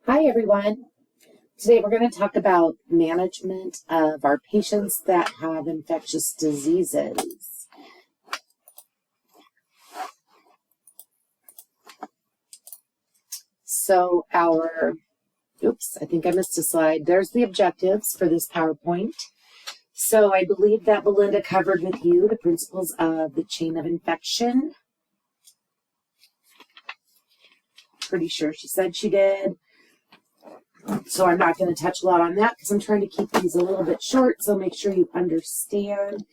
Hi, everyone. Today we're going to talk about management of our patients that have infectious diseases. So I think I missed a slide. There's the objectives for this PowerPoint. So I believe that Belinda covered with you the principles of the chain of infection. Pretty sure she said she did. So I'm not going to touch a lot on that because I'm trying to keep these a little bit short. So make sure you understand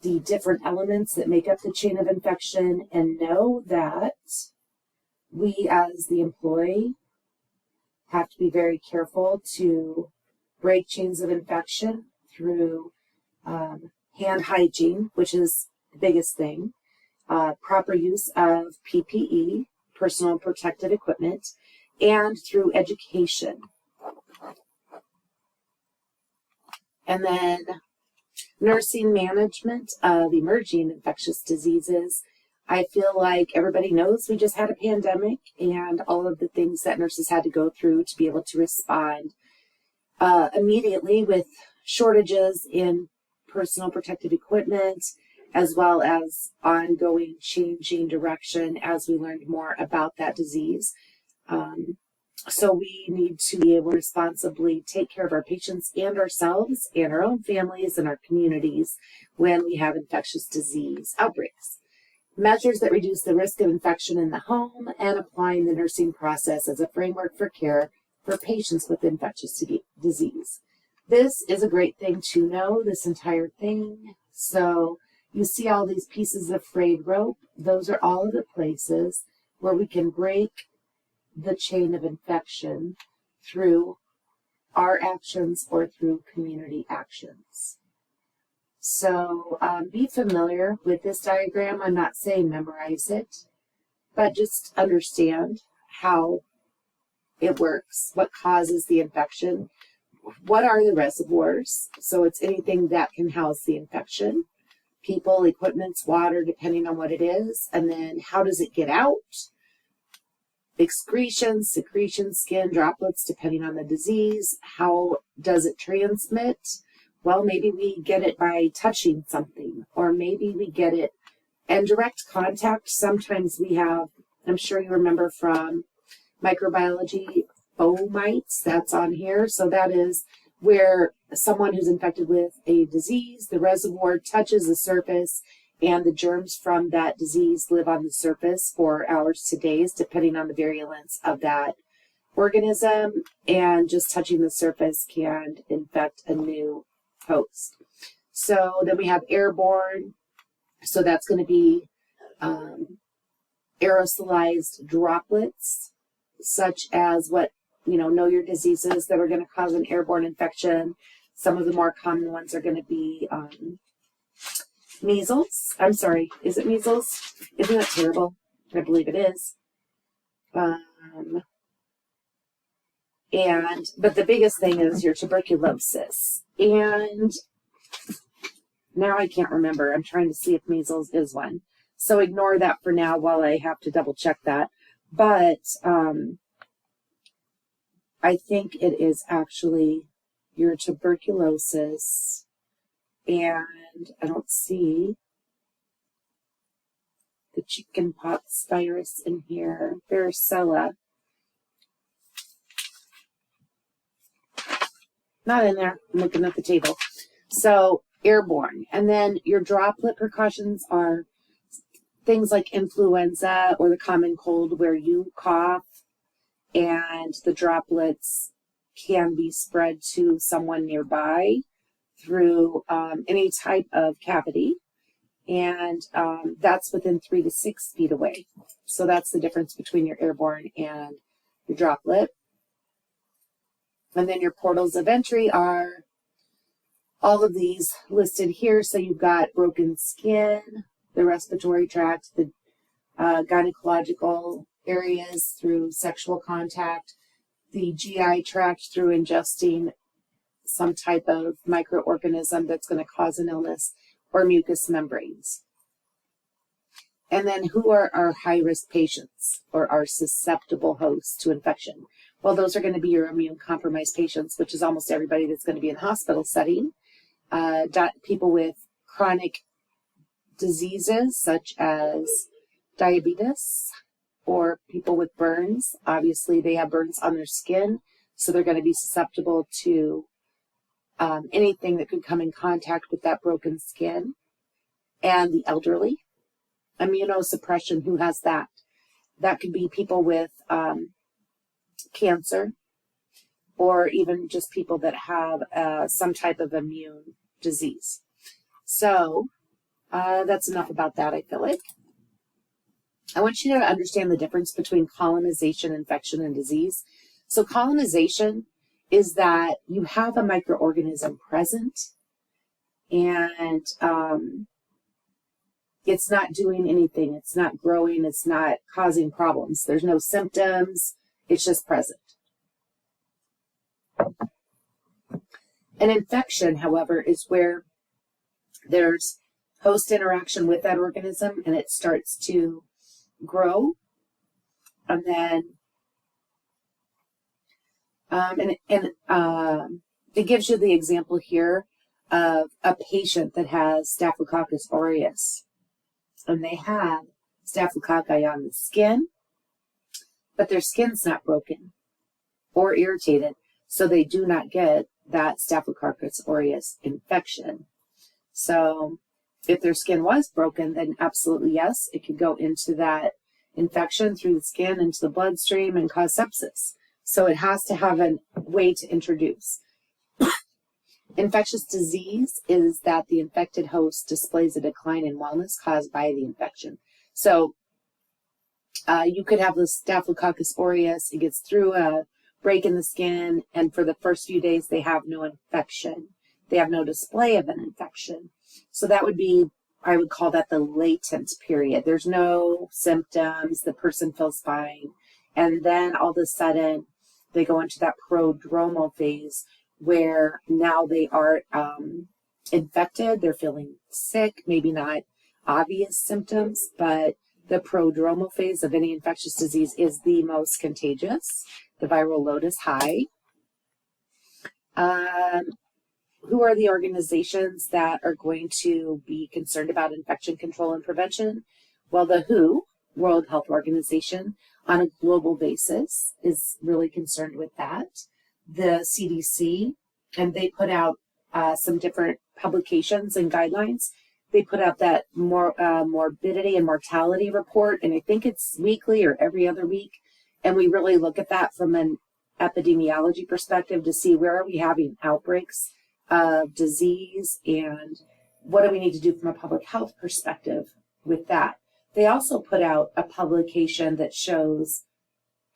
the different elements that make up the chain of infection and know that we as the employee have to be very careful to break chains of infection through hand hygiene, which is the biggest thing, proper use of PPE, personal protective equipment, and through education. And then nursing management of emerging infectious diseases. I feel like everybody knows we just had a pandemic and all of the things that nurses had to go through to be able to respond immediately with shortages in personal protective equipment, as well as ongoing changing direction as we learned more about that disease. So we need to be able to responsibly take care of our patients and ourselves and our own families and our communities when we have infectious disease outbreaks. Measures that reduce the risk of infection in the home and applying the nursing process as a framework for care for patients with infectious disease. This is a great thing to know, this entire thing. So you see all these pieces of frayed rope. Those are all of the places where we can break the chain of infection through our actions or through community actions. So be familiar with this diagram. I'm not saying memorize it, but just understand how it works, what causes the infection, what are the reservoirs. So it's anything that can house the infection, people, equipments, water, depending on what it is, and then how does it get out? Excretions, secretions, skin, droplets, depending on the disease. How does it transmit? Well, maybe we get it by touching something, or maybe we get it in direct contact. Sometimes we have, I'm sure you remember from microbiology, fomites, that's on here. So that is where someone who's infected with a disease, the reservoir touches the surface, and the germs from that disease live on the surface for hours to days, depending on the virulence of that organism, and just touching the surface can infect a new host. So then we have airborne, so that's going to be aerosolized droplets, such as know your diseases that are going to cause an airborne infection. Some of the more common ones are going to be measles. I'm sorry, is it measles? Isn't that terrible? I believe it is. But the biggest thing is your tuberculosis. And now I can't remember. I'm trying to see if measles is one. So ignore that for now while I have to double check that. But I think it is actually your tuberculosis. And I don't see the chickenpox virus in here, varicella. Not in there. I'm looking at the table. So airborne. And then your droplet precautions are things like influenza or the common cold where you cough and the droplets can be spread to someone nearby through any type of cavity, and that's within 3 to 6 feet away. So that's the difference between your airborne and your droplet. And then your portals of entry are all of these listed here. So you've got broken skin, the respiratory tract, the gynecological areas through sexual contact, the GI tract through ingesting some type of microorganism that's going to cause an illness, or mucous membranes. And then who are our high-risk patients or our susceptible hosts to infection? Well, those are going to be your immune-compromised patients, which is almost everybody that's going to be in hospital setting. People with chronic diseases such as diabetes, or people with burns. Obviously, they have burns on their skin, so they're going to be susceptible to anything that could come in contact with that broken skin. And the elderly, immunosuppression, who has that? That could be people with cancer, or even just people that have some type of immune disease. So that's enough about that, I feel like. I want you to understand the difference between colonization, infection, and disease. So colonization is that you have a microorganism present, and it's not doing anything. It's not growing. It's not causing problems. There's no symptoms. It's just present. An infection, however, is where there's host interaction with that organism, and it starts to grow, and then it gives you the example here of a patient that has Staphylococcus aureus, and they have staphylococci on the skin, but their skin's not broken or irritated, so they do not get that Staphylococcus aureus infection. So if their skin was broken, then absolutely yes, it could go into that infection through the skin into the bloodstream and cause sepsis. So it has to have a way to introduce. Infectious disease is that the infected host displays a decline in wellness caused by the infection. So you could have the Staphylococcus aureus, it gets through a break in the skin, and for the first few days they have no infection. They have no display of an infection. So that would be, I would call that the latent period. There's no symptoms, the person feels fine, and then all of a sudden they go into that prodromal phase where now they are infected, they're feeling sick, maybe not obvious symptoms, but the prodromal phase of any infectious disease is the most contagious. The viral load is high. Who are the organizations that are going to be concerned about infection control and prevention? Well, the WHO, World Health Organization, on a global basis is really concerned with that. The CDC, and they put out some different publications and guidelines. They put out that morbidity and mortality report, and I think it's weekly or every other week. And we really look at that from an epidemiology perspective to see where are we having outbreaks of disease and what do we need to do from a public health perspective with that. They also put out a publication that shows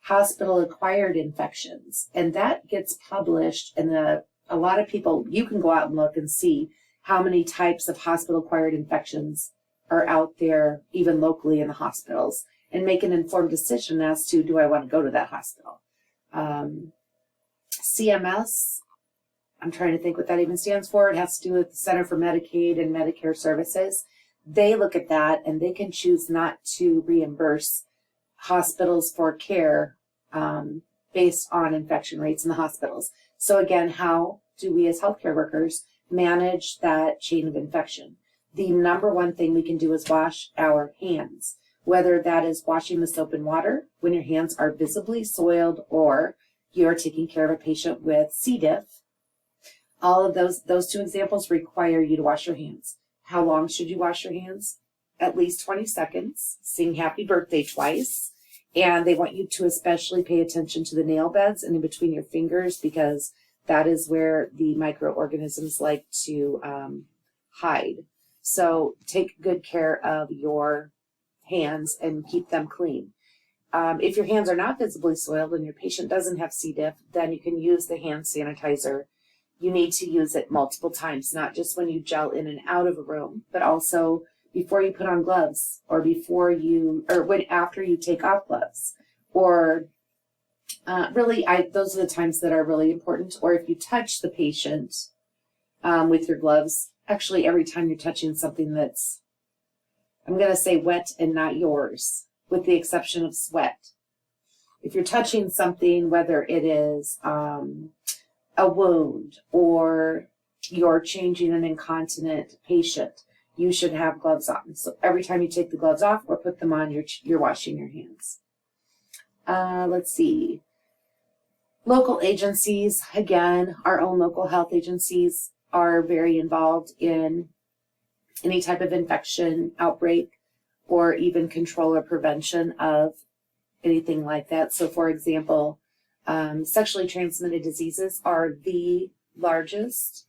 hospital-acquired infections, and that gets published, and a lot of people, you can go out and look and see how many types of hospital-acquired infections are out there, even locally in the hospitals, and make an informed decision as to, do I want to go to that hospital? CMS, I'm trying to think what that even stands for. It has to do with the Center for Medicaid and Medicare Services. They look at that, and they can choose not to reimburse hospitals for care based on infection rates in the hospitals. So again, how do we as healthcare workers manage that chain of infection? The number one thing we can do is wash our hands, whether that is washing with soap and water when your hands are visibly soiled or you're taking care of a patient with C. diff. All of those two examples require you to wash your hands. How long should you wash your hands? At least 20 seconds. Sing happy birthday twice. And they want you to especially pay attention to the nail beds and in between your fingers, because that is where the microorganisms like to hide. So take good care of your hands and keep them clean. If your hands are not visibly soiled and your patient doesn't have C. diff, then you can use the hand sanitizer. You need to use it multiple times, not just when you gel in and out of a room, but also before you put on gloves, or after you take off gloves, or those are the times that are really important. Or if you touch the patient with your gloves, actually every time you're touching something that's I'm going to say wet and not yours, with the exception of sweat. If you're touching something, whether it is a wound or you're changing an incontinent patient, you should have gloves on. So every time you take the gloves off or put them on, you're washing your hands. Let's see. Local agencies, again, our own local health agencies are very involved in any type of infection outbreak or even control or prevention of anything like that. So for example, sexually transmitted diseases are the largest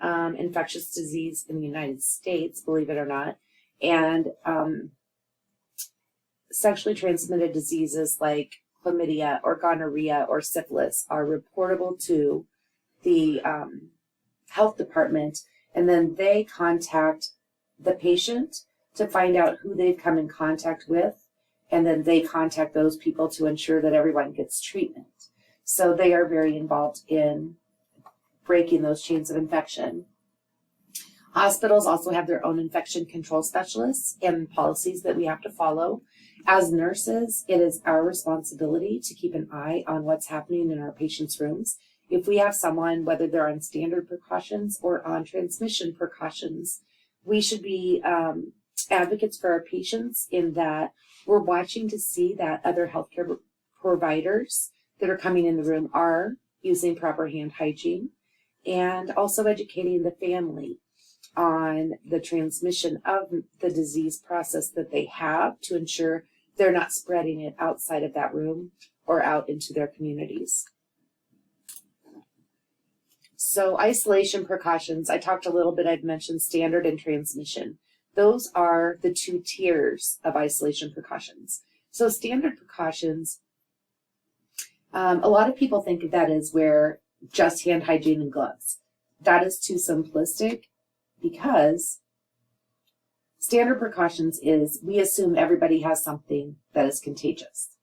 infectious disease in the United States, believe it or not. And sexually transmitted diseases like chlamydia or gonorrhea or syphilis are reportable to the health department, and then they contact the patient to find out who they've come in contact with, and then they contact those people to ensure that everyone gets treatment. So they are very involved in breaking those chains of infection. Hospitals also have their own infection control specialists and policies that we have to follow. As nurses, it is our responsibility to keep an eye on what's happening in our patients' rooms. If we have someone, whether they're on standard precautions or on transmission precautions, we should be advocates for our patients in that we're watching to see that other healthcare providers that are coming in the room are using proper hand hygiene, and also educating the family on the transmission of the disease process that they have to ensure they're not spreading it outside of that room or out into their communities. So isolation precautions, I talked a little bit, I've mentioned standard and transmission. Those are the two tiers of isolation precautions. So standard precautions, a lot of people think of that as where just hand hygiene and gloves. That is too simplistic, because standard precautions is we assume everybody has something that is contagious,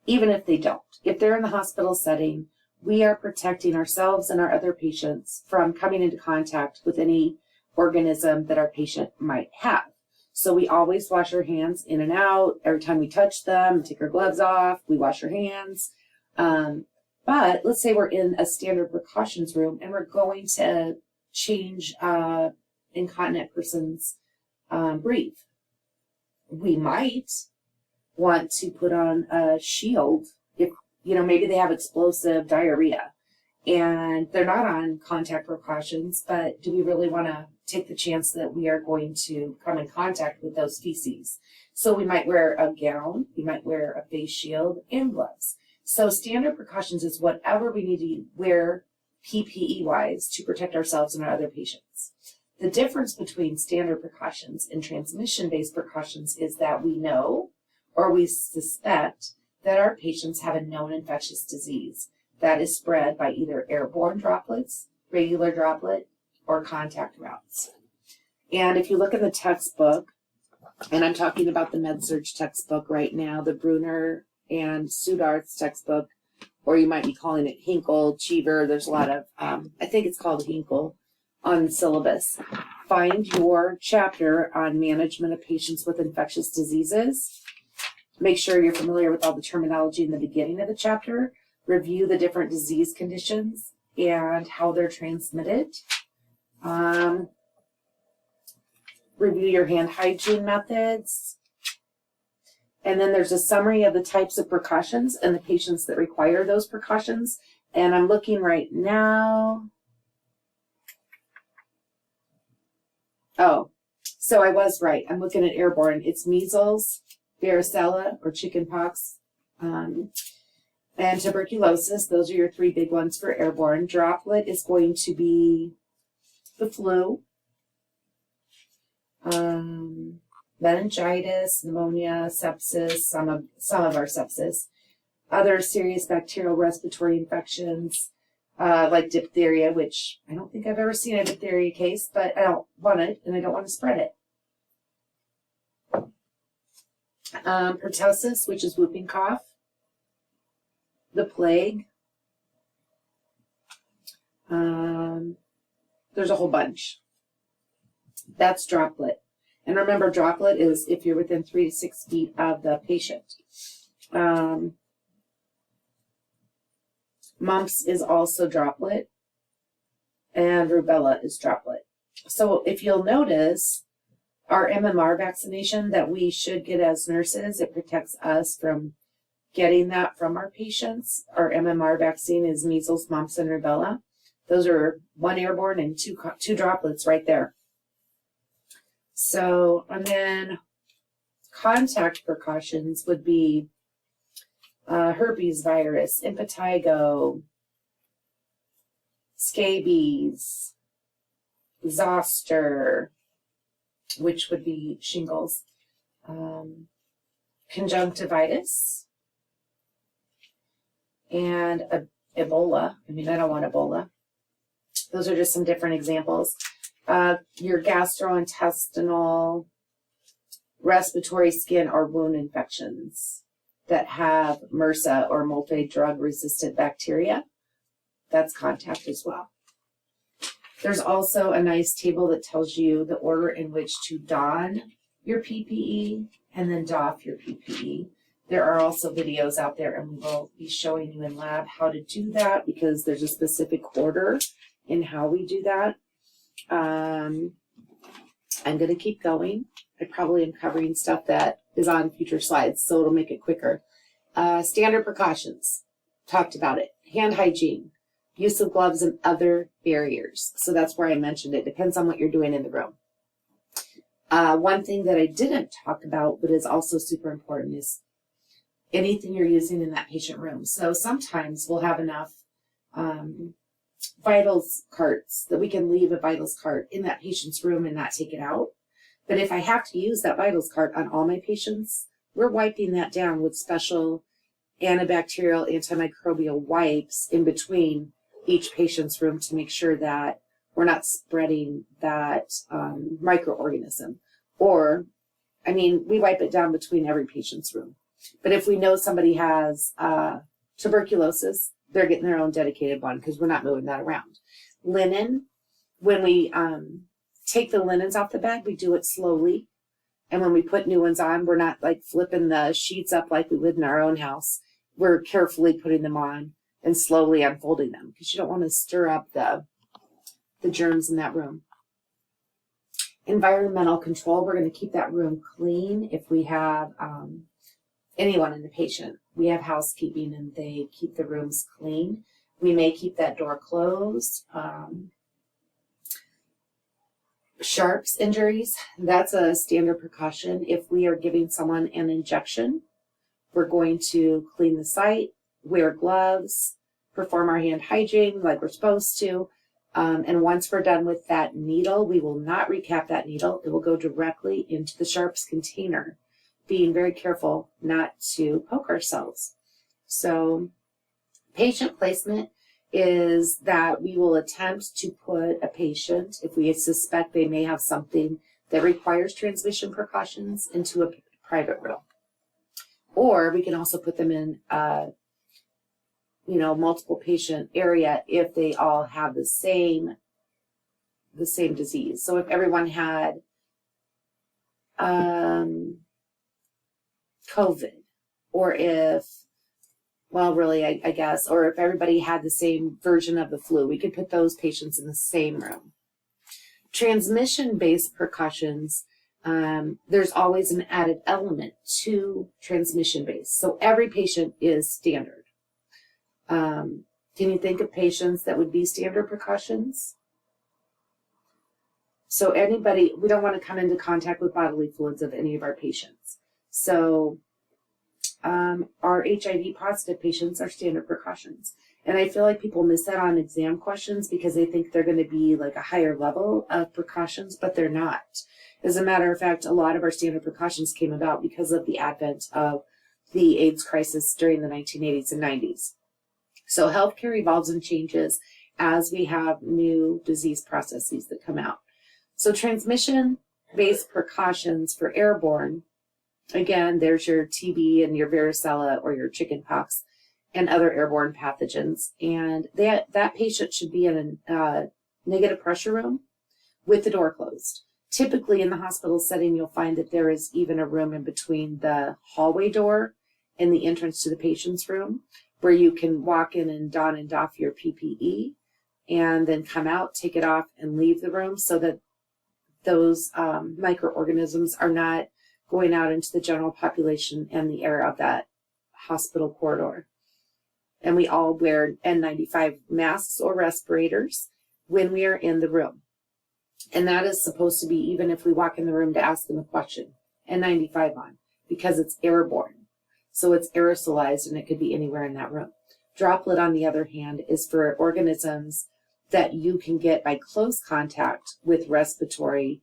even if they don't. If they're in the hospital setting, we are protecting ourselves and our other patients from coming into contact with any organism that our patient might have. So we always wash our hands in and out. Every time we touch them, take our gloves off, we wash our hands. But let's say we're in a standard precautions room and we're going to change incontinent person's brief. We might want to put on a shield if, maybe they have explosive diarrhea and they're not on contact precautions, but do we really want to take the chance that we are going to come in contact with those feces? So we might wear a gown, we might wear a face shield and gloves. So standard precautions is whatever we need to wear PPE-wise to protect ourselves and our other patients. The difference between standard precautions and transmission-based precautions is that we know or we suspect that our patients have a known infectious disease that is spread by either airborne droplets, regular droplet, or contact routes. And if you look in the textbook, and I'm talking about the Med-Surg textbook right now, the Bruner and Sudart's textbook, or you might be calling it Hinkle, Cheever. There's a lot of, I think it's called Hinkle on the syllabus. Find your chapter on management of patients with infectious diseases. Make sure you're familiar with all the terminology in the beginning of the chapter. Review the different disease conditions and how they're transmitted. Review your hand hygiene methods. And then there's a summary of the types of precautions and the patients that require those precautions. And I'm looking right now. Oh, so I was right. I'm looking at airborne. It's measles, varicella or chickenpox, and tuberculosis. Those are your three big ones for airborne. Droplet is going to be the flu, meningitis, pneumonia, sepsis, some of our sepsis, other serious bacterial respiratory infections, like diphtheria, which I don't think I've ever seen a diphtheria case, but I don't want it and I don't want to spread it. Pertussis, which is whooping cough, the plague. There's a whole bunch. That's droplet. And remember, droplet is if you're within 3 to 6 feet of the patient. Mumps is also droplet, and rubella is droplet. So if you'll notice, our MMR vaccination that we should get as nurses, it protects us from getting that from our patients. Our MMR vaccine is measles, mumps, and rubella. Those are 1 airborne and two droplets right there. So, and then contact precautions would be herpes virus, impetigo, scabies, zoster, which would be shingles, conjunctivitis, and Ebola. I mean, I don't want Ebola. Those are just some different examples. Your gastrointestinal, respiratory, skin, or wound infections that have MRSA or multi-drug resistant bacteria. That's contact as well. There's also a nice table that tells you the order in which to don your PPE and then doff your PPE. There are also videos out there, and we will be showing you in lab how to do that because there's a specific order in how we do that. I'm going to keep going. I probably am covering stuff that is on future slides, so it'll make it quicker. Standard precautions. Talked about it. Hand hygiene. Use of gloves and other barriers. So that's where I mentioned it. Depends on what you're doing in the room. One thing that I didn't talk about, but is also super important, is anything you're using in that patient room. So sometimes we'll have enough vitals carts that we can leave a vitals cart in that patient's room and not take it out. But if I have to use that vitals cart on all my patients, we're wiping that down with special antibacterial, antimicrobial wipes in between each patient's room to make sure that we're not spreading that microorganism. Or, I mean, we wipe it down between every patient's room. But if we know somebody has tuberculosis, they're getting their own dedicated one because we're not moving that around. Linen, when we take the linens off the bed, we do it slowly. And when we put new ones on, we're not like flipping the sheets up like we would in our own house. We're carefully putting them on and slowly unfolding them because you don't want to stir up the germs in that room. Environmental control, we're going to keep that room clean. If we have anyone in the patient, we have housekeeping and they keep the rooms clean. We may keep that door closed. Sharps injuries, that's a standard precaution. If we are giving someone an injection, we're going to clean the site, wear gloves, perform our hand hygiene like we're supposed to. And once we're done with that needle, we will not recap that needle. It will go directly into the sharps container, being very careful not to poke ourselves. So patient placement is that we will attempt to put a patient, if we suspect they may have something that requires transmission precautions, into a private room. Or we can also put them in multiple patient area if they all have the same disease. So if everyone had COVID, or if, well, really, I guess, or if everybody had the same version of the flu, we could put those patients in the same room. Transmission-based precautions, there's always an added element to transmission-based. So every patient is standard. Can you think of patients that would be standard precautions? So anybody, we don't want to come into contact with bodily fluids of any of our patients. So our HIV positive patients are standard precautions. And I feel like people miss that on exam questions because they think they're going to be like a higher level of precautions, but they're not. As a matter of fact, a lot of our standard precautions came about because of the advent of the AIDS crisis during the 1980s and 90s. So healthcare evolves and changes as we have new disease processes that come out. So transmission-based precautions for airborne, again, there's your TB and your varicella or your chickenpox and other airborne pathogens. And that patient should be in a negative pressure room with the door closed. Typically in the hospital setting, you'll find that there is even a room in between the hallway door and the entrance to the patient's room where you can walk in and don and doff your PPE and then come out, take it off, and leave the room so that those microorganisms are not going out into the general population and the air of that hospital corridor. And we all wear N95 masks or respirators when we are in the room. And that is supposed to be even if we walk in the room to ask them a question, N95 on, because it's airborne. So it's aerosolized and it could be anywhere in that room. Droplet, on the other hand, is for organisms that you can get by close contact with respiratory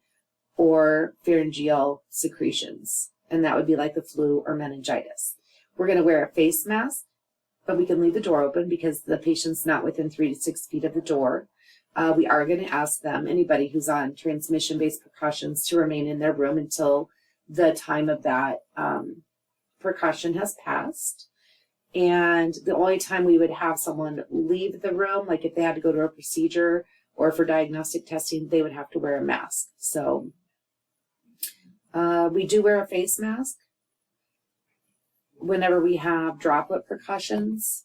or pharyngeal secretions. And that would be like the flu or meningitis. We're going to wear a face mask, but we can leave the door open because the patient's not within 3 to 6 feet of the door. We are going to ask them, anybody who's on transmission-based precautions, to remain in their room until the time of that precaution has passed. And the only time we would have someone leave the room, like if they had to go to a procedure or for diagnostic testing, they would have to wear a mask. So we do wear a face mask whenever we have droplet precautions.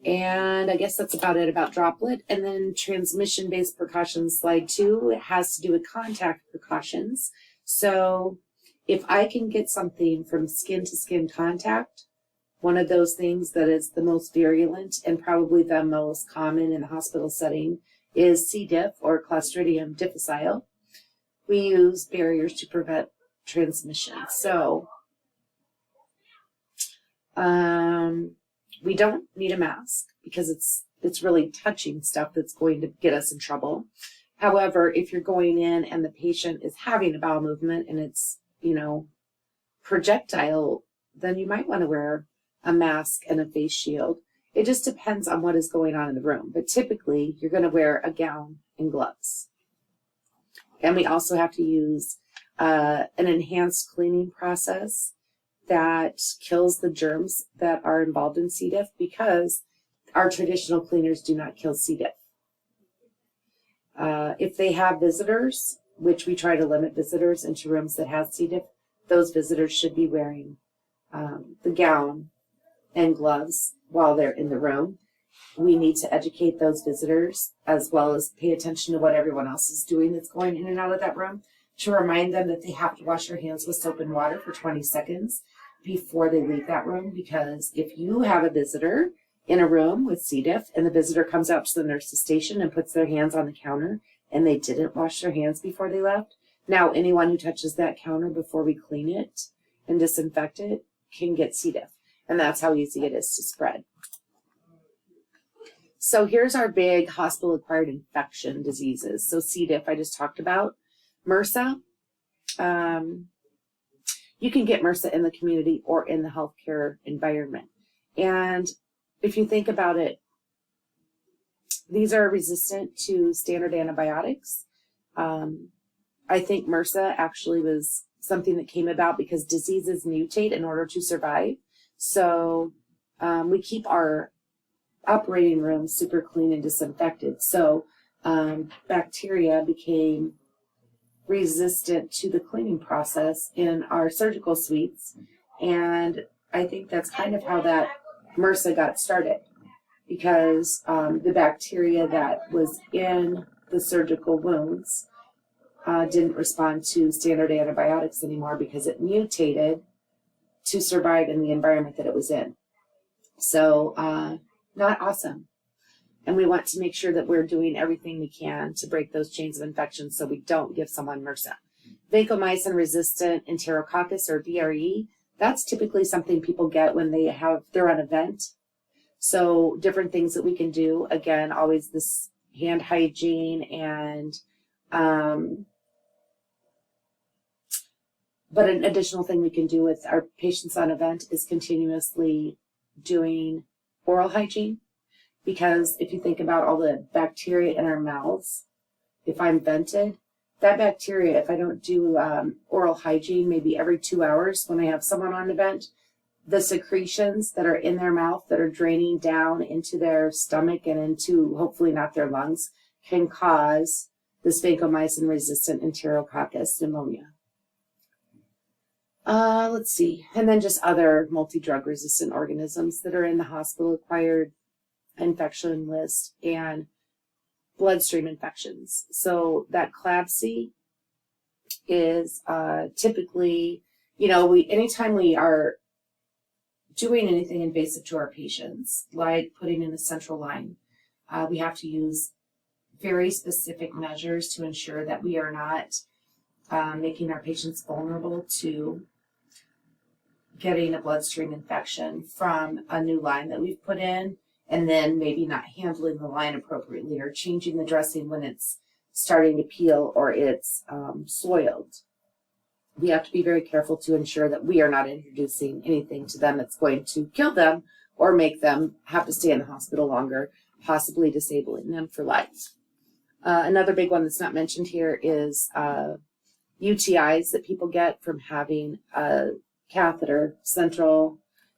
And I guess that's about it about droplet. And then transmission-based precautions, slide 2, it has to do with contact precautions. So if I can get something from skin-to-skin contact, one of those things that is the most virulent and probably the most common in the hospital setting is C. diff or Clostridium difficile. We use barriers to prevent transmission. So we don't need a mask because it's really touching stuff that's going to get us in trouble. However, if you're going in and the patient is having a bowel movement and it's, projectile, then you might want to wear a mask and a face shield. It just depends on what is going on in the room. But typically, you're going to wear a gown and gloves. And we also have to use an enhanced cleaning process that kills the germs that are involved in C. diff because our traditional cleaners do not kill C. diff. If they have visitors, which we try to limit visitors into rooms that have C. diff, those visitors should be wearing the gown and gloves while they're in the room. We need to educate those visitors as well as pay attention to what everyone else is doing that's going in and out of that room to remind them that they have to wash their hands with soap and water for 20 seconds before they leave that room. Because if you have a visitor in a room with C. diff and the visitor comes out to the nurse's station and puts their hands on the counter and they didn't wash their hands before they left, now anyone who touches that counter before we clean it and disinfect it can get C. diff. And that's how easy it is to spread. So here's our big hospital-acquired infection diseases. So C. diff I just talked about. MRSA. You can get MRSA in the community or in the healthcare environment. And if you think about it, these are resistant to standard antibiotics. I think MRSA actually was something that came about because diseases mutate in order to survive. So we keep our operating rooms super clean and disinfected. So bacteria became resistant to the cleaning process in our surgical suites. And I think that's kind of how that MRSA got started, because the bacteria that was in the surgical wounds didn't respond to standard antibiotics anymore because it mutated to survive in the environment that it was in. So not awesome. And we want to make sure that we're doing everything we can to break those chains of infection so we don't give someone MRSA. Vancomycin-resistant enterococcus or DRE, that's typically something people get when they're on a vent. So different things that we can do, again, always this hand hygiene and but an additional thing we can do with our patients on a vent is continuously doing oral hygiene. Because if you think about all the bacteria in our mouths, if I'm vented, that bacteria, if I don't do oral hygiene maybe every 2 hours when I have someone on a vent, the secretions that are in their mouth that are draining down into their stomach and into hopefully not their lungs can cause this vancomycin-resistant enterococcus pneumonia. Let's see. And then just other multi-drug resistant organisms that are in the hospital-acquired infection list and bloodstream infections. So that CLABSI is typically, anytime we are doing anything invasive to our patients, like putting in a central line, we have to use very specific measures to ensure that we are not making our patients vulnerable to getting a bloodstream infection from a new line that we've put in, and then maybe not handling the line appropriately or changing the dressing when it's starting to peel or it's soiled. We have to be very careful to ensure that we are not introducing anything to them that's going to kill them or make them have to stay in the hospital longer, possibly disabling them for life. Another big one that's not mentioned here is UTIs that people get from having a catheter,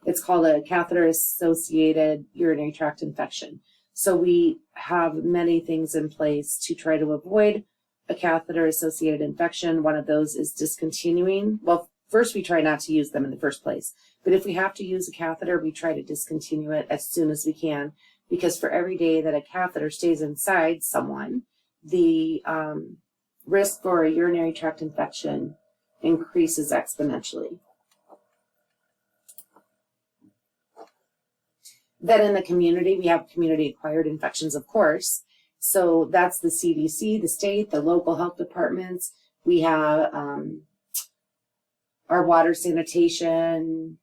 it's called a catheter-associated urinary tract infection. So we have many things in place to try to avoid a catheter-associated infection. One of those is discontinuing. Well, first we try not to use them in the first place. But if we have to use a catheter, we try to discontinue it as soon as we can, because for every day that a catheter stays inside someone, the risk for a urinary tract infection increases exponentially. Then in the community, we have community-acquired infections, of course. So that's the CDC, the state, the local health departments. We have our water sanitation,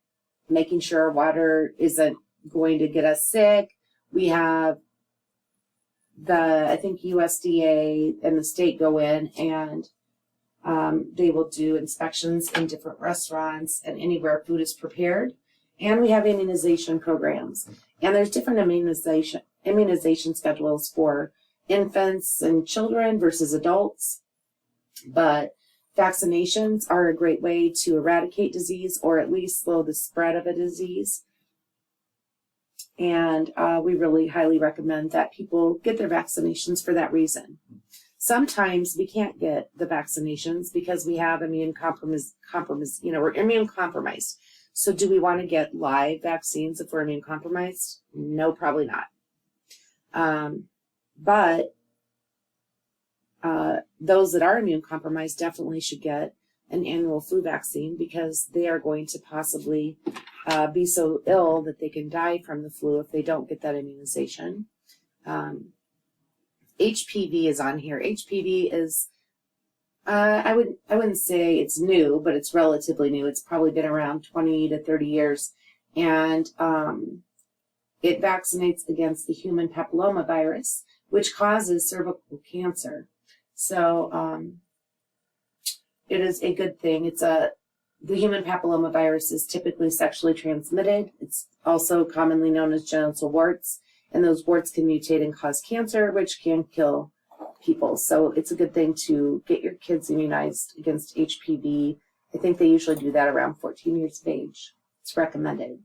making sure our water isn't going to get us sick. We have I think USDA and the state go in and they will do inspections in different restaurants and anywhere food is prepared. And we have immunization programs. And there's different immunization schedules for infants and children versus adults. But vaccinations are a great way to eradicate disease or at least slow the spread of a disease. And we really highly recommend that people get their vaccinations for that reason. Sometimes we can't get the vaccinations because we have immune compromise, we're immune compromised. So do we want to get live vaccines if we're immune compromised? No, probably not. But those that are immune compromised definitely should get an annual flu vaccine because they are going to possibly be so ill that they can die from the flu if they don't get that immunization. HPV is on here. HPV is, I wouldn't say it's new, but it's relatively new. It's probably been around 20 to 30 years. And it vaccinates against the human papillomavirus, which causes cervical cancer. So it is a good thing. The human papillomavirus is typically sexually transmitted. It's also commonly known as genital warts, and those warts can mutate and cause cancer, which can kill people. So it's a good thing to get your kids immunized against HPV. I think they usually do that around 14 years of age. It's recommended.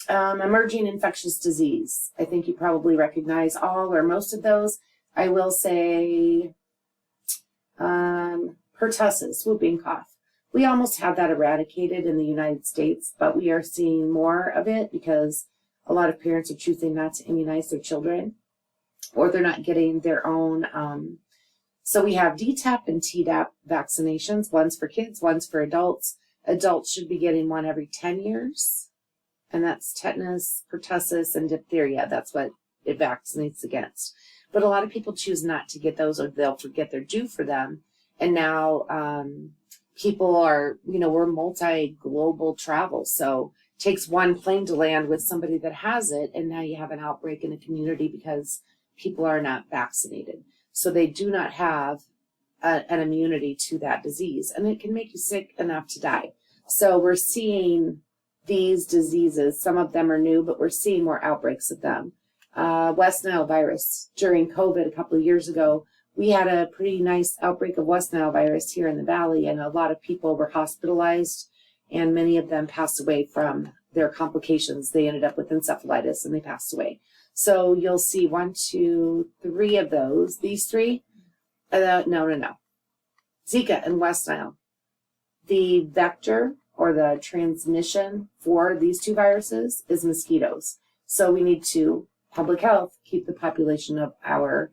Emerging infectious disease. I think you probably recognize all or most of those. I will say pertussis, whooping cough. We almost have that eradicated in the United States, but we are seeing more of it because a lot of parents are choosing not to immunize their children, or they're not getting their own. So we have DTaP and Tdap vaccinations. One's for kids, one's for adults. Adults should be getting one every 10 years, and that's tetanus, pertussis, and diphtheria. That's what it vaccinates against. But a lot of people choose not to get those, or they'll forget they're due for them. And now people are, we're multi-global travel. So it takes one plane to land with somebody that has it, and now you have an outbreak in a community because people are not vaccinated. So they do not have an immunity to that disease, and it can make you sick enough to die. So we're seeing these diseases. Some of them are new, but we're seeing more outbreaks of them. West Nile virus. During COVID a couple of years ago, we had a pretty nice outbreak of West Nile virus here in the valley, and a lot of people were hospitalized, and many of them passed away from their complications. They ended up with encephalitis, and they passed away. So you'll see 1, 2, 3 of those. These three, no. Zika and West Nile. The vector or the transmission for these two viruses is mosquitoes. So we need to, public health, keep the population of our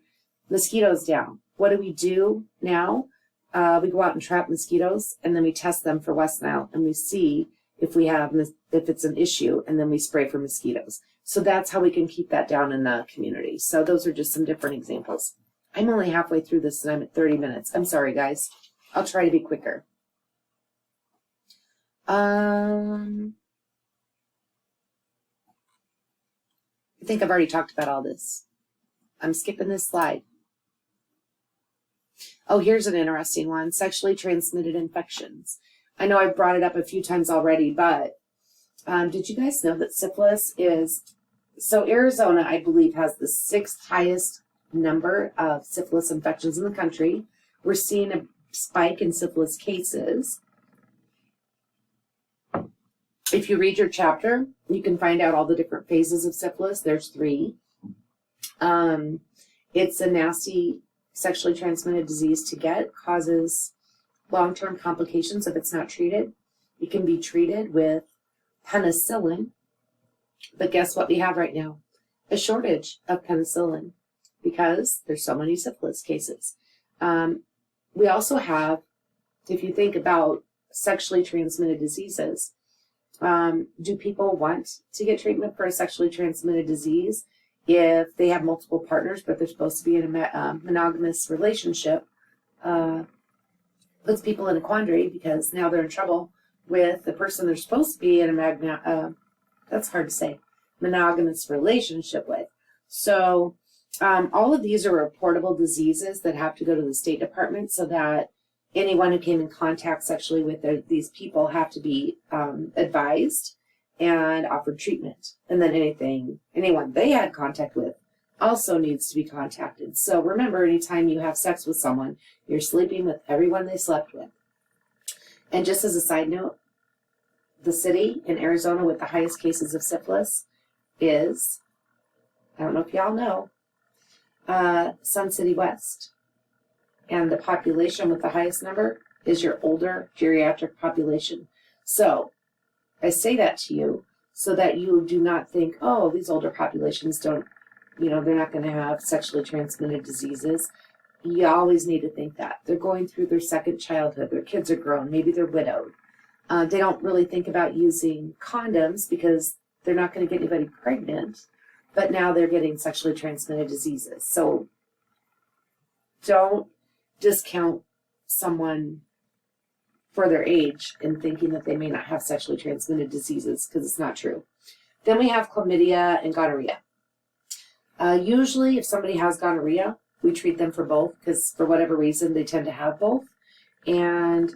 mosquitoes down. What do we do now? We go out and trap mosquitoes, and then we test them for West Nile, and we see if it's an issue, and then we spray for mosquitoes. So that's how we can keep that down in the community. So those are just some different examples. I'm only halfway through this, and I'm at 30 minutes. I'm sorry, guys. I'll try to be quicker. I think I've already talked about all this. I'm skipping this slide. Oh, here's an interesting one. Sexually transmitted infections. I know I've brought it up a few times already, but did you guys know that syphilis is... So Arizona, I believe, has the 6th highest number of syphilis infections in the country. We're seeing a spike in syphilis cases. If you read your chapter, you can find out all the different phases of syphilis. There's 3. It's a nasty sexually transmitted disease to get, causes long-term complications if it's not treated. It can be treated with penicillin, but guess what we have right now? A shortage of penicillin because there's so many syphilis cases. We also have, if you think about sexually transmitted diseases, do people want to get treatment for a sexually transmitted disease if they have multiple partners, but they're supposed to be in a monogamous relationship? Puts people in a quandary because now they're in trouble with the person they're supposed to be in a monogamous relationship with. So all of these are reportable diseases that have to go to the State Department, so that anyone who came in contact sexually with these people have to be advised and offered treatment. And then anyone they had contact with also needs to be contacted. So remember, anytime you have sex with someone, you're sleeping with everyone they slept with. And just as a side note, the city in Arizona with the highest cases of syphilis is, I don't know if y'all know, Sun City West. And the population with the highest number is your older geriatric population. So I say that to you so that you do not think, oh, these older populations don't, they're not going to have sexually transmitted diseases. You always need to think that. They're going through their second childhood. Their kids are grown. Maybe they're widowed. They don't really think about using condoms because they're not going to get anybody pregnant. But now they're getting sexually transmitted diseases. So don't discount someone for their age and thinking that they may not have sexually transmitted diseases, because it's not true. Then we have chlamydia and gonorrhea. Usually if somebody has gonorrhea, we treat them for both because for whatever reason they tend to have both. And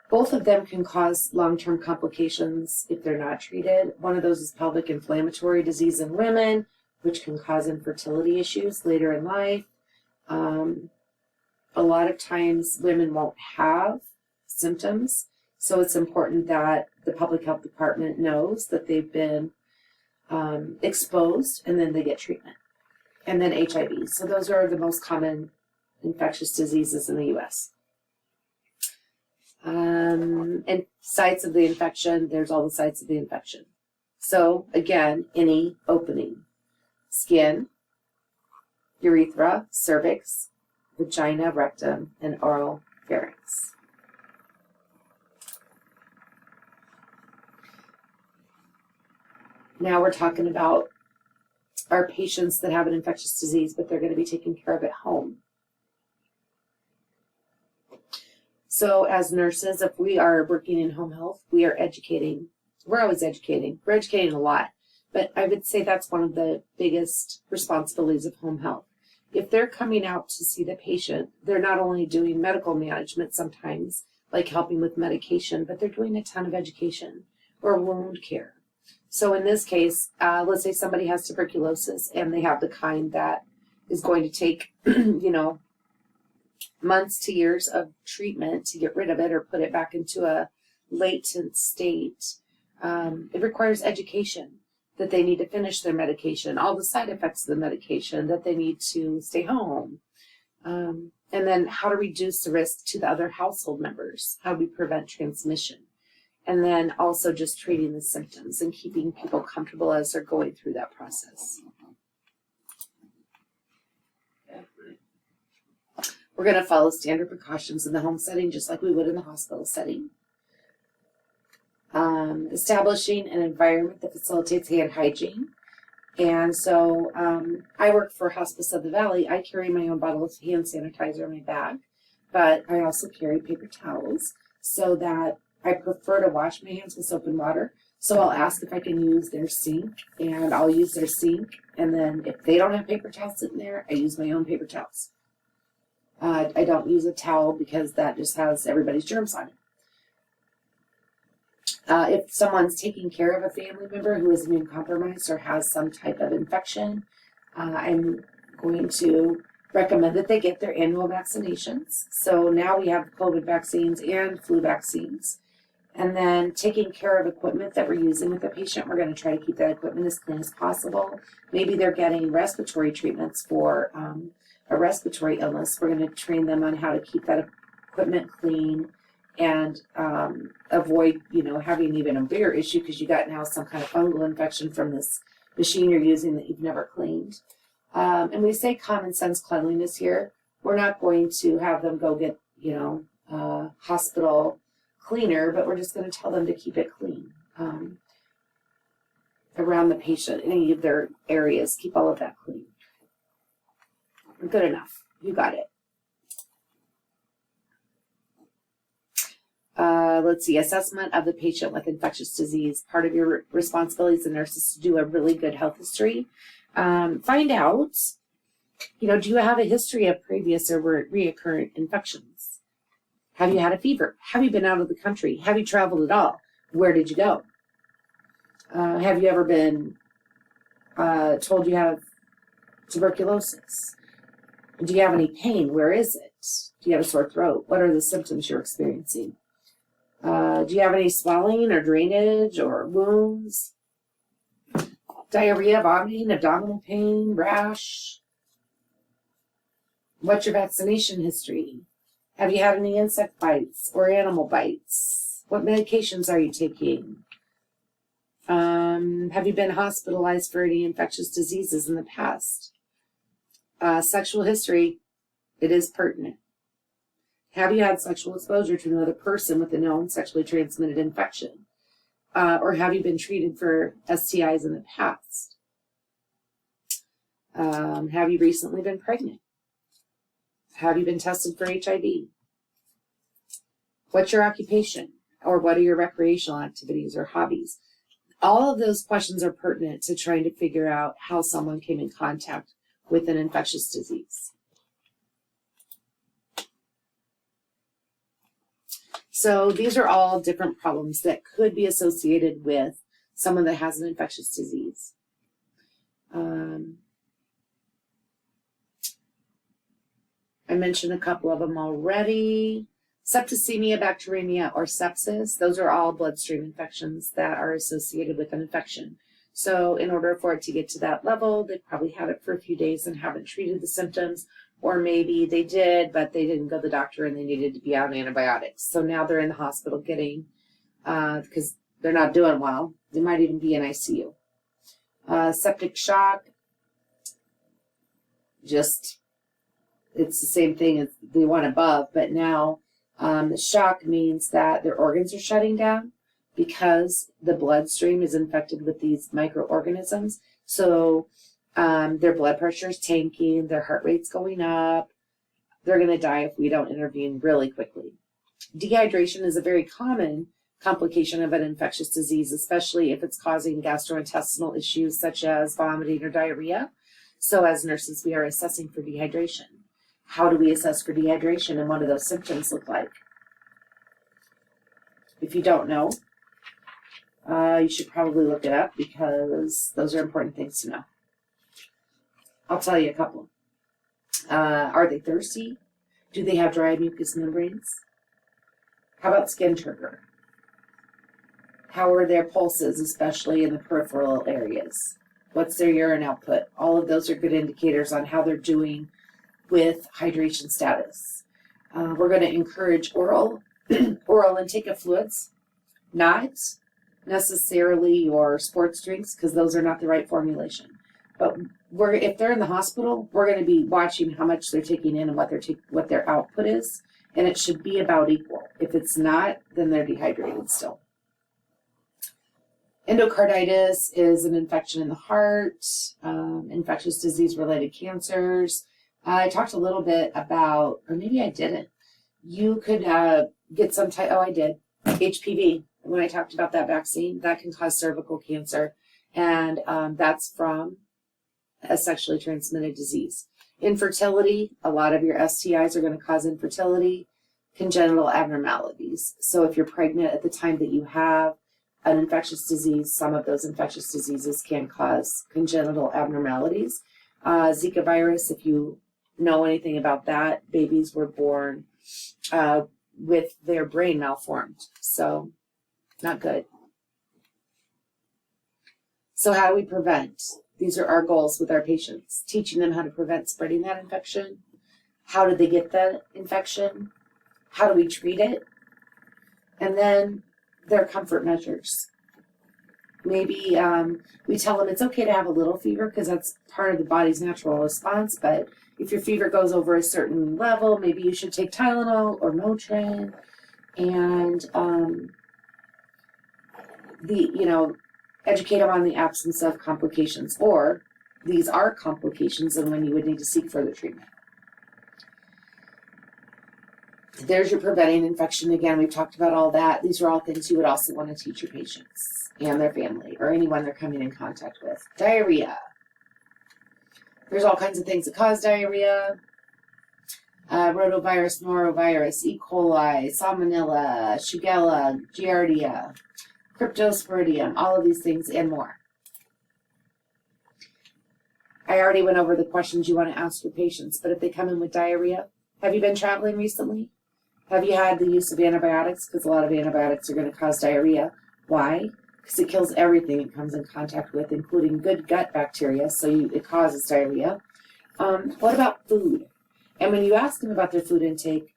both of them can cause long-term complications if they're not treated. One of those is pelvic inflammatory disease in women, which can cause infertility issues later in life. A lot of times women won't have symptoms, so it's important that the public health department knows that they've been exposed, and then they get treatment. And then HIV. So those are the most common infectious diseases in the U.S. And sites of the infection, there's all the sites of the infection. So again, any opening: skin, urethra, cervix, vagina, rectum, and oral pharynx. Now we're talking about our patients that have an infectious disease, but they're going to be taken care of at home. So as nurses, if we are working in home health, we are educating. We're always educating. We're educating a lot. But I would say that's one of the biggest responsibilities of home health. If they're coming out to see the patient, they're not only doing medical management sometimes, like helping with medication, but they're doing a ton of education or wound care. So in this case, let's say somebody has tuberculosis and they have the kind that is going to take, months to years of treatment to get rid of it or put it back into a latent state. It requires education. that they need to finish their medication, all the side effects of the medication, that they need to stay home. And then how to reduce the risk to the other household members, how we prevent transmission. And then also just treating the symptoms and keeping people comfortable as they're going through that process. We're going to follow standard precautions in the home setting, just like we would in the hospital setting. Establishing an environment that facilitates hand hygiene. And so I work for Hospice of the Valley. I carry my own bottle of hand sanitizer in my bag, but I also carry paper towels so that I prefer to wash my hands with soap and water. So I'll ask if I can use their sink, and I'll use their sink. And then if they don't have paper towels sitting there, I use my own paper towels. I don't use a towel because that just has everybody's germs on it. If someone's taking care of a family member who is immune compromised or has some type of infection, I'm going to recommend that they get their annual vaccinations. So now we have COVID vaccines and flu vaccines. And then taking care of equipment that we're using with the patient, we're going to try to keep that equipment as clean as possible. Maybe they're getting respiratory treatments for a respiratory illness. We're going to train them on how to keep that equipment clean and avoid, having even a bigger issue because you got now some kind of fungal infection from this machine you're using that you've never cleaned. And we say common sense cleanliness here. We're not going to have them go get, hospital cleaner, but we're just going to tell them to keep it clean around the patient, any of their areas, keep all of that clean. Good enough. You got it. Let's see, assessment of the patient with infectious disease. Part of your responsibility as a nurse is to do a really good health history. Find out, do you have a history of previous or reoccurrent infections? Have you had a fever? Have you been out of the country? Have you traveled at all? Where did you go? Have you ever been told you have tuberculosis? Do you have any pain? Where is it? Do you have a sore throat? What are the symptoms you're experiencing? Do you have any swelling or drainage or wounds? Diarrhea, vomiting, abdominal pain, rash? What's your vaccination history? Have you had any insect bites or animal bites? What medications are you taking? Have you been hospitalized for any infectious diseases in the past? Sexual history, it is pertinent. Have you had sexual exposure to another person with a known sexually transmitted infection? Or have you been treated for STIs in the past? Have you recently been pregnant? Have you been tested for HIV? What's your occupation? Or what are your recreational activities or hobbies? All of those questions are pertinent to trying to figure out how someone came in contact with an infectious disease. So these are all different problems that could be associated with someone that has an infectious disease. I mentioned a couple of them already. Septicemia, bacteremia, or sepsis, those are all bloodstream infections that are associated with an infection. So in order for it to get to that level, they probably had it for a few days and haven't treated the symptoms, or maybe they did, but they didn't go to the doctor and they needed to be on antibiotics. So now they're in the hospital getting, because they're not doing well, they might even be in ICU. Septic shock, it's the same thing as the one above, but now shock means that their organs are shutting down because the bloodstream is infected with these microorganisms. So their blood pressure is tanking, their heart rate's going up. They're going to die if we don't intervene really quickly. Dehydration is a very common complication of an infectious disease, especially if it's causing gastrointestinal issues such as vomiting or diarrhea. So as nurses, we are assessing for dehydration. How do we assess for dehydration, and what do those symptoms look like? If you don't know, you should probably look it up because those are important things to know. I'll tell you a couple. Are they thirsty? Do they have dry mucous membranes? How about skin turgor? How are their pulses, especially in the peripheral areas? What's their urine output? All of those are good indicators on how they're doing with hydration status. We're going to encourage oral intake of fluids, not necessarily your sports drinks, because those are not the right formulation. But if they're in the hospital, we're going to be watching how much they're taking in and what their output is, and it should be about equal. If it's not, then they're dehydrated still. Endocarditis is an infection in the heart, infectious disease-related cancers. I talked a little bit about, or maybe I didn't. You could get some type, I did, HPV. When I talked about that vaccine, that can cause cervical cancer, and that's from a sexually transmitted disease. Infertility, a lot of your STIs are going to cause infertility, congenital abnormalities. So if you're pregnant at the time that you have an infectious disease, some of those infectious diseases can cause congenital abnormalities. Zika virus, if you know anything about that, babies were born with their brain malformed. So not good. So how do we prevent? These are our goals with our patients. Teaching them how to prevent spreading that infection. How did they get the infection? How do we treat it? And then their comfort measures. Maybe we tell them it's okay to have a little fever because that's part of the body's natural response, but if your fever goes over a certain level, maybe you should take Tylenol or Motrin, and educate them on the absence of complications, or these are complications and when you would need to seek further treatment. There's your preventing infection. Again, we've talked about all that. These are all things you would also want to teach your patients and their family or anyone they're coming in contact with. Diarrhea. There's all kinds of things that cause diarrhea. Rotavirus, norovirus, E. coli, salmonella, shigella, giardia, cryptosporidium, all of these things and more. I already went over the questions you want to ask your patients, but if they come in with diarrhea, have you been traveling recently? Have you had the use of antibiotics? Because a lot of antibiotics are going to cause diarrhea. Why? Because it kills everything it comes in contact with, including good gut bacteria, so it causes diarrhea. What about food? And when you ask them about their food intake,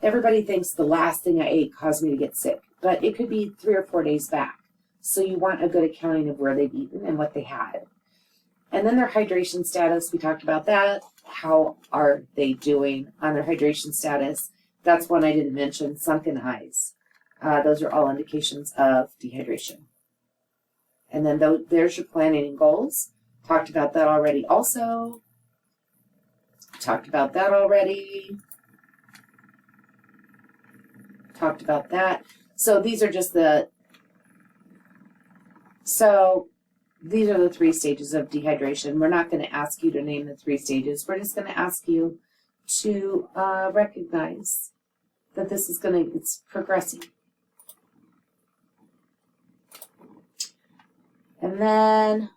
everybody thinks the last thing I ate caused me to get sick, but it could be 3 or 4 days back. So you want a good accounting of where they've eaten and what they had. And then their hydration status, we talked about that. How are they doing on their hydration status? That's one I didn't mention, sunken eyes. Those are all indications of dehydration. And then there's your planning and goals. Talked about that already also. Talked about that already. Talked about that. So these are just these are the 3 stages of dehydration. We're not going to ask you to name the 3 stages. We're just going to ask you to recognize that this is it's progressing. And then,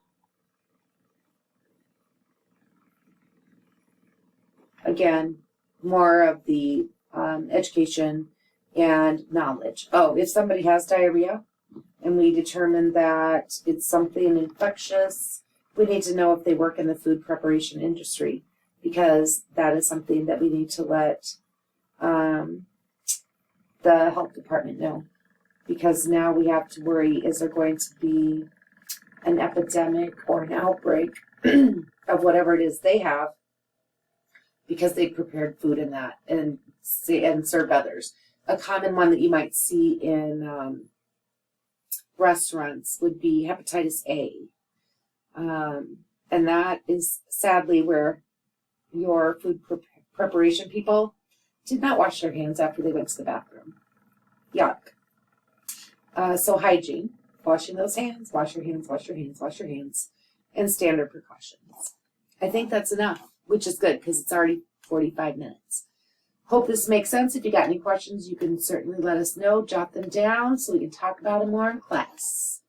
again, more of the education and knowledge. Oh, if somebody has diarrhea and we determine that it's something infectious, we need to know if they work in the food preparation industry, because that is something that we need to let the health department know, because now we have to worry, is there going to be an epidemic or an outbreak of whatever it is they have because they prepared food in that and served others. A common one that you might see in restaurants would be hepatitis A. And that is sadly where your food preparation people did not wash their hands after they went to the bathroom. Yuck. So hygiene, washing those hands, wash your hands, wash your hands, wash your hands, and standard precautions. I think that's enough, which is good because it's already 45 minutes. Hope this makes sense. If you got any questions, you can certainly let us know. Jot them down so we can talk about them more in class.